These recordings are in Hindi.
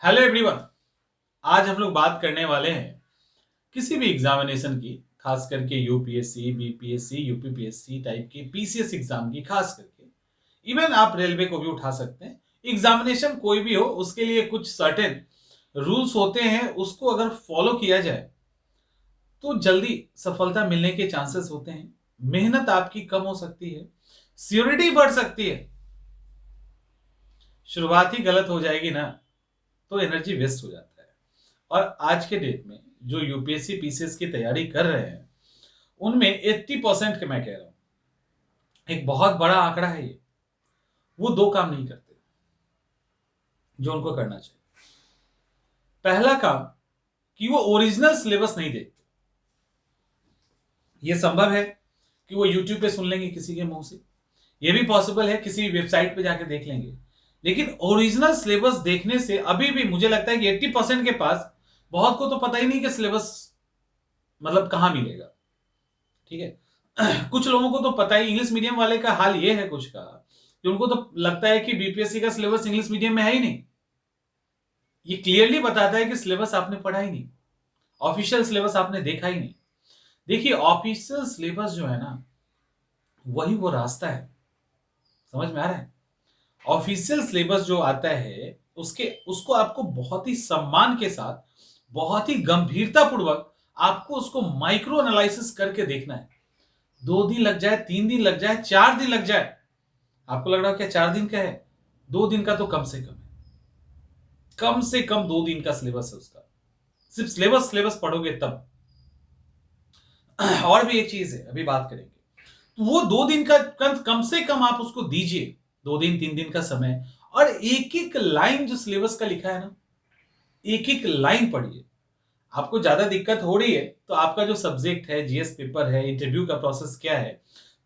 Hello everyone. आज हम लोग बात करने वाले हैं किसी भी एग्जामिनेशन की, खास करके यूपीएससी, बीपीएससी, यूपीपीएससी टाइप की, पीसीएस एग्जाम की, खास करके इवन आप रेलवे को भी उठा सकते हैं। एग्जामिनेशन कोई भी हो, उसके लिए कुछ सर्टेन रूल्स होते हैं, उसको अगर फॉलो किया जाए तो जल्दी सफलता मिलने के चांसेस होते हैं। मेहनत आपकी कम हो सकती है, सियोरिटी बढ़ सकती है। शुरुआत ही गलत हो जाएगी ना, तो एनर्जी वेस्ट हो जाता है। और आज के डेट में जो यूपीएससी पीसीएस की तैयारी कर रहे हैं, उनमें 80% के, मैं कह रहा हूं, एक बहुत बड़ा आंकड़ा है ये, वो दो काम नहीं करते जो उनको करना चाहिए। पहला काम कि वो ओरिजिनल सिलेबस नहीं देखते। ये संभव है कि वो यूट्यूब पे सुन लेंगे किसी के मुंह से, ये भी पॉसिबल है किसी भी वेबसाइट पे जाके देख लेंगे, लेकिन ओरिजिनल सिलेबस देखने से अभी भी मुझे लगता है कि 80% के पास, बहुत को तो पता ही नहीं कि सिलेबस मतलब कहां मिलेगा। ठीक है। कुछ लोगों को तो पता ही, इंग्लिश मीडियम वाले का हाल ये है कुछ का, कि उनको तो लगता है कि बीपीएससी का सिलेबस इंग्लिश मीडियम में है ही नहीं। ये क्लियरली बताता है कि सिलेबस आपने पढ़ा ही नहीं, ऑफिशियल सिलेबस आपने देखा ही नहीं। देखिए, ऑफिशियल सिलेबस जो है ना, वही वो रास्ता है। समझ में आ रहा है? ऑफिशियल सिलेबस जो आता है, उसके उसको आपको बहुत ही सम्मान के साथ, बहुत ही गंभीरता पूर्वक आपको उसको माइक्रो एनालिसिस करके देखना है। 2 दिन लग जाए, 3 दिन लग जाए, 4 दिन लग जाए, आपको लग रहा है क्या 4 दिन का है? 2 दिन का तो कम से कम है। कम से कम 2 दिन का सिलेबस है उसका। सिर्फ सिलेबस सिलेबस पढ़ोगे तब। और भी एक चीज है, अभी बात करेंगे। तो वो 2 दिन का कम से कम आप उसको दीजिए, 2 दिन 3 दिन का समय। और एक एक लाइन जो सिलेबस का लिखा है ना, एक एक लाइन पढ़िए। आपको ज्यादा दिक्कत हो रही है तो आपका जो सब्जेक्ट है, जीएस पेपर है, इंटरव्यू का प्रोसेस क्या है,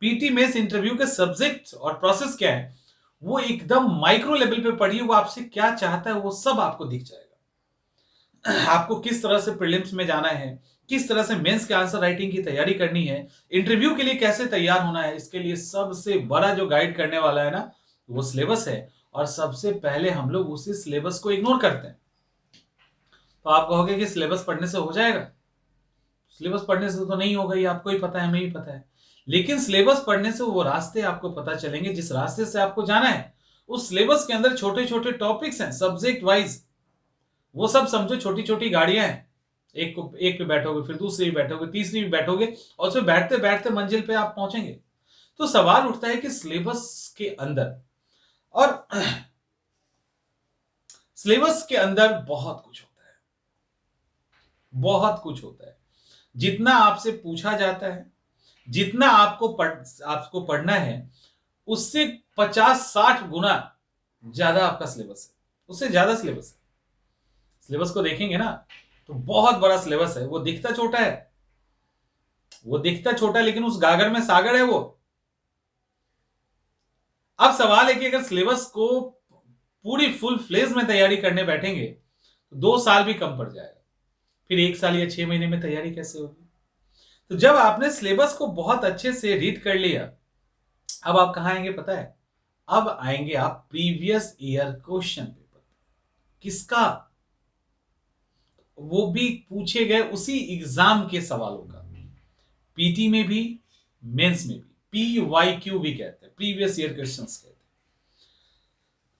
पीटी मेंस इंटरव्यू के सब्जेक्ट और प्रोसेस क्या है, वो एकदम माइक्रो लेवल पे पढ़िए। वो आपसे क्या चाहता है वो सब आपको दिख जाएगा। आपको किस तरह से प्रीलिम्स में जाना है, किस तरह से मेंस के आंसर राइटिंग की तैयारी करनी है, इंटरव्यू के लिए कैसे तैयार होना है, इसके लिए सबसे बड़ा जो गाइड करने वाला है ना, वो सिलेबस है। और सबसे पहले हम लोग उसी सिलेबस को इग्नोर करते हैं। तो आप कहोगे कि सिलेबस पढ़ने से हो जाएगा। सिलेबस पढ़ने से तो नहीं होगा, ये आपको ही पता है, हमें ही पता है। लेकिन सिलेबस पढ़ने से वो रास्ते आपको पता चलेंगे जिस रास्ते से आपको जाना है। उस सिलेबस के अंदर छोटे छोटे टॉपिक्स हैं, सब्जेक्ट वाइज। वो सब समझो छोटी छोटी गाड़ियां हैं। एक पे बैठोगे, फिर दूसरी भी बैठोगे, तीसरी भी बैठोगे, और उसमें बैठते बैठते मंजिल पे आप पहुंचेंगे। तो सवाल उठता है कि सिलेबस के अंदर, और सिलेबस के अंदर बहुत कुछ होता है, बहुत कुछ होता है। जितना आपसे पूछा जाता है, जितना आपको पढ़ना है, उससे 50-60 गुना ज्यादा आपका सिलेबस है, उससे ज्यादा सिलेबस है। सिलेबस को देखेंगे ना, तो बहुत बड़ा सिलेबस है। वो दिखता छोटा है, वो दिखता छोटा है, लेकिन उस गागर में सागर है वो। अब सवाल है कि अगर सिलेबस को पूरी फुल फ्लेज में तैयारी करने बैठेंगे तो 2 साल भी कम पड़ जाएगा। फिर 1 साल या 6 महीने में तैयारी कैसे होगी? तो जब आपने सिलेबस को बहुत अच्छे से रीड कर लिया, अब आप कहां आएंगे पता है? अब आएंगे आप प्रीवियस ईयर क्वेश्चन पेपर। किसका? वो भी पूछे गए उसी एग्जाम के सवालों का। पीटी में भी, मेंस में भी। PYQ भी कहते हैं, प्रीवियस ईयर क्वेश्चंस कहते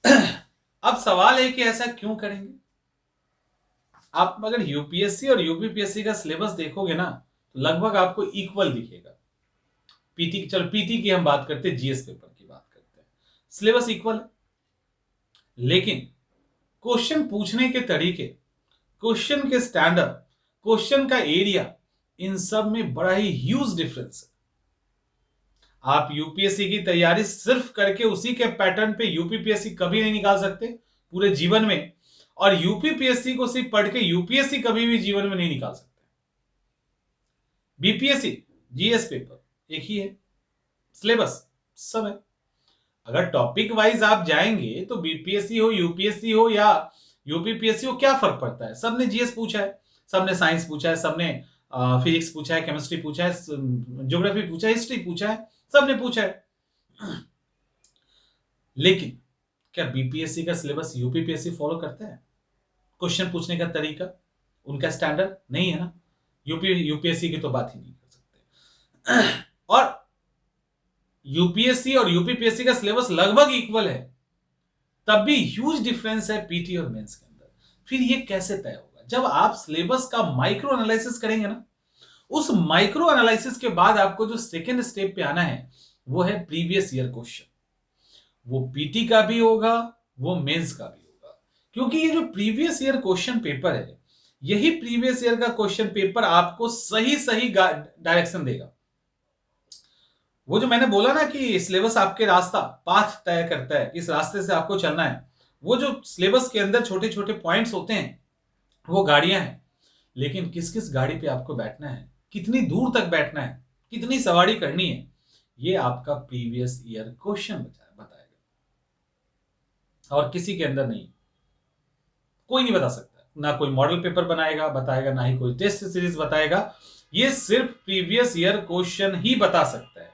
हैं। अब सवाल है कि ऐसा क्यों करेंगे? आप अगर यूपीएससी और यूपीपीएससी का सिलेबस देखोगे ना, तो लगभग आपको इक्वल दिखेगा। पीटी, चलो पीटी की हम बात करते हैं, जीएस पेपर की बात करते हैं, सिलेबस इक्वल है। लेकिन क्वेश्चन पूछने के तरीके, क्वेश्चन के स्टैंडर्ड, क्वेश्चन का एरिया, इन सब में बड़ा ही ह्यूज डिफरेंस है। आप यूपीएससी की तैयारी सिर्फ करके उसी के पैटर्न पे यूपीपीएससी कभी नहीं निकाल सकते पूरे जीवन में। और यूपीपीएससी को सिर्फ पढ़ के यूपीएससी कभी भी जीवन में नहीं निकाल सकते। बीपीएससी, जीएस पेपर एक ही है, सिलेबस सब है। अगर टॉपिक वाइज आप जाएंगे तो बीपीएससी हो, यूपीएससी हो या यूपीपीएससी हो, क्या फर्क पड़ता है? सबने जीएस पूछा है, सबने साइंस पूछा है, सबने फिजिक्स पूछा है, केमिस्ट्री पूछा है, ज्योग्राफी पूछा है, हिस्ट्री पूछा है, सबने पूछा है। लेकिन क्या बीपीएससी का सिलेबस यूपीपीएससी फॉलो करता है? क्वेश्चन पूछने का तरीका, उनका स्टैंडर्ड नहीं है ना। यूपीएससी की तो बात ही नहीं कर सकते। और यूपीएससी और यूपीपीएससी का सिलेबस लगभग इक्वल है, तब भी ह्यूज डिफरेंस है पीटी और मेंस के अंदर। फिर ये कैसे तय होगा? जब आप सिलेबस का माइक्रो एनालिसिस करेंगे ना, उस माइक्रो एनालिसिस के बाद आपको जो सेकेंड स्टेप पे आना है वो है प्रीवियस ईयर क्वेश्चन। वो पीटी का भी होगा, वो मेंस का भी होगा, क्योंकि ये जो प्रीवियस ईयर क्वेश्चन पेपर है, यही प्रीवियस ईयर का क्वेश्चन पेपर आपको सही सही डायरेक्शन देगा। वो जो मैंने बोला ना कि सिलेबस आपके रास्ता पाथ तय करता है, इस रास्ते से आपको चलना है। वो जो सिलेबस के अंदर छोटे छोटे पॉइंट्स होते हैं वो गाड़ियां हैं, लेकिन किस किस गाड़ी पे आपको बैठना है, कितनी दूर तक बैठना है, कितनी सवारी करनी है, ये आपका प्रीवियस ईयर क्वेश्चन बताएगा। और किसी के अंदर नहीं, कोई नहीं बता सकता। ना कोई मॉडल पेपर बताएगा, ना ही कोई टेस्ट सीरीज बताएगा। ये सिर्फ प्रीवियस ईयर क्वेश्चन ही बता सकता है।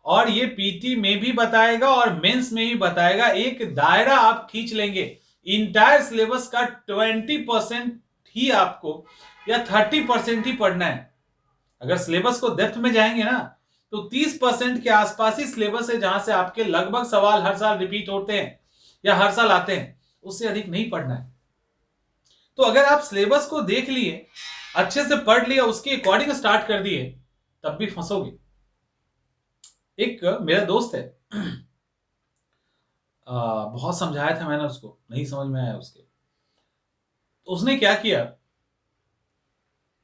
और ये पीटी में भी बताएगा और मेंस में भी बताएगा। एक दायरा आप खींच लेंगे, इंटायर सिलेबस का 20% ही आपको या 30% ही पढ़ना है। अगर सिलेबस को डेप्थ में जाएंगे ना, तो 30% के आसपास ही सिलेबस है जहां से आपके लगभग सवाल हर साल रिपीट होते हैं या हर साल आते हैं, उससे अधिक नहीं पढ़ना है। तो अगर आप सिलेबस को देख लिए, अच्छे से पढ़ लिया, उसके अकॉर्डिंग स्टार्ट कर दिए, तब भी फंसोगे। एक मेरा दोस्त है, बहुत समझाया था मैंने उसको, नहीं समझ में आया उसके। तो उसने क्या किया,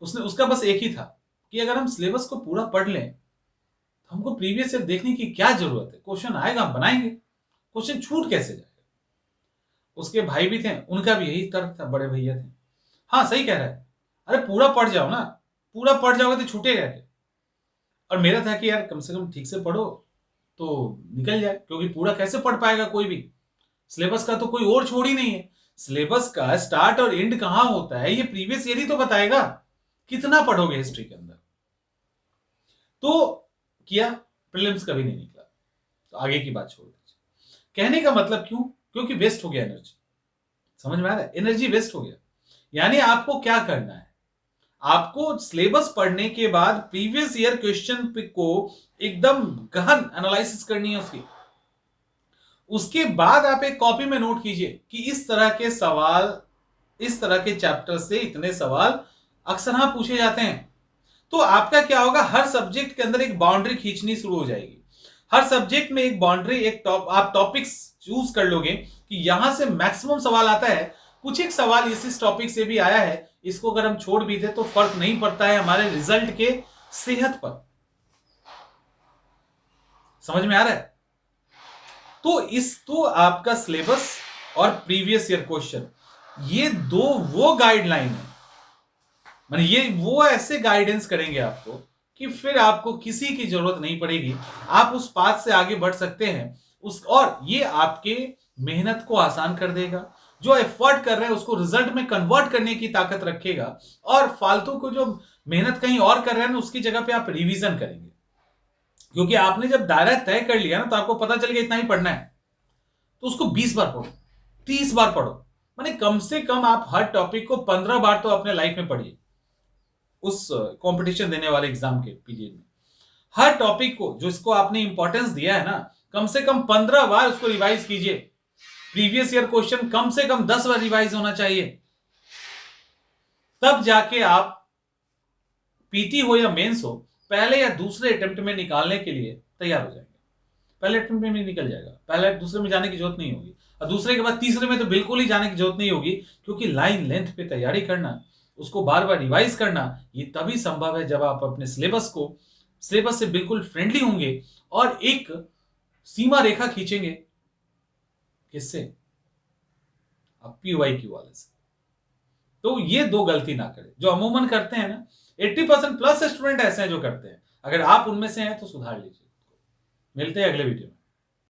उसका बस एक ही था कि अगर हम सिलेबस को पूरा पढ़ लें तो हमको प्रीवियस ईयर देखने की क्या जरूरत है, क्वेश्चन आएगा हम बनाएंगे, क्वेश्चन छूट कैसे जाएगा। उसके भाई भी थे, उनका भी यही तर्क था, बड़े भैया थे। हाँ सही कह रहा है, अरे पूरा पढ़ जाओ ना, पूरा पढ़ जाओगे तो छूटेगा क्या। और मेरा था कि यार कम से कम ठीक से पढ़ो तो निकल जाए, क्योंकि पूरा कैसे पढ़ पाएगा कोई भी, सिलेबस का तो कोई और छोड़ ही नहीं है। सिलेबस का स्टार्ट और एंड कहां होता है ये प्रीवियस ईयर ही तो बताएगा। कितना पढ़ोगे हिस्ट्री के अंदर। तो किया, प्रीलिम्स कभी नहीं निकला, तो आगे की बात छोड़ दीजिए। कहने का मतलब क्यों, क्योंकि वेस्ट हो गया एनर्जी। समझ में आ रहा है, एनर्जी वेस्ट हो गया। यानी आपको क्या करना है, आपको सिलेबस पढ़ने के बाद प्रीवियस ईयर क्वेश्चन को एकदम गहन एनालिसिस करनी है उसकी। उसके बाद आप एक कॉपी में नोट कीजिए कि इस तरह के सवाल, इस तरह के चैप्टर से इतने सवाल अक्सर हाँ पूछे जाते हैं। तो आपका क्या होगा, हर सब्जेक्ट के अंदर एक बाउंड्री खींचनी शुरू हो जाएगी। हर सब्जेक्ट में एक बाउंड्री, आप टॉपिक्स चूज कर लोगे कि यहां से मैक्सिमम सवाल आता है। कुछ एक सवाल इस टॉपिक से भी आया है, इसको अगर हम छोड़ भी दे तो फर्क नहीं पड़ता है हमारे रिजल्ट के सेहत पर। समझ में आ रहा है। तो आपका सिलेबस और प्रीवियस ईयर क्वेश्चन, ये दो वो गाइडलाइन है, माने ये वो ऐसे गाइडेंस करेंगे आपको कि फिर आपको किसी की जरूरत नहीं पड़ेगी, आप उस पाथ से आगे बढ़ सकते हैं। और ये आपके मेहनत को आसान कर देगा। जो एफर्ट कर रहे हैं उसको रिजल्ट में कन्वर्ट करने की ताकत रखेगा। और फालतू को जो मेहनत कहीं और कर रहे हैं उसकी जगह पे आप रिवीजन करेंगे, क्योंकि आपने जब दायरा तय कर लिया ना, तो आपको पता चल गया इतना ही पढ़ना है, तो उसको 20 बार पढ़ो, 30 बार पढ़ो। माने कम से कम आप हर टॉपिक को 15 बार तो अपने लाइफ में पढ़िए। उस कंपटीशन देने वाले एग्जाम के पीरियड में हर टॉपिक को, जो इसको आपने इंपॉर्टेंस दिया है ना, कम से कम 15 बार उसको रिवाइज कीजिए। प्रीवियस ईयर क्वेश्चन कम से कम 10 बार रिवाइज होना चाहिए, तब जाके आप पीटी हो या मेंस हो, पहले या दूसरे अटेम्प्ट में निकालने के लिए तैयार हो जाएंगे। पहले अटेम्प्ट में निकल जाएगा, पहले दूसरे में जाने की जरूरत नहीं होगी, और दूसरे के बाद तीसरे में तो बिल्कुल ही जाने की जरूरत नहीं होगी, क्योंकि लाइन लेंथ पे तैयारी करना, उसको बार बार रिवाइज करना, ये तभी संभव है जब आप अपने सिलेबस से बिल्कुल फ्रेंडली होंगे और एक सीमा रेखा खींचेंगे। किससे? आप PYQ वाले से। तो ये दो गलती ना करें जो अमूमन करते हैं ना। 80% प्लस स्टूडेंट ऐसे हैं जो करते हैं। अगर आप उनमें से हैं तो सुधार लीजिए। मिलते हैं अगले वीडियो में।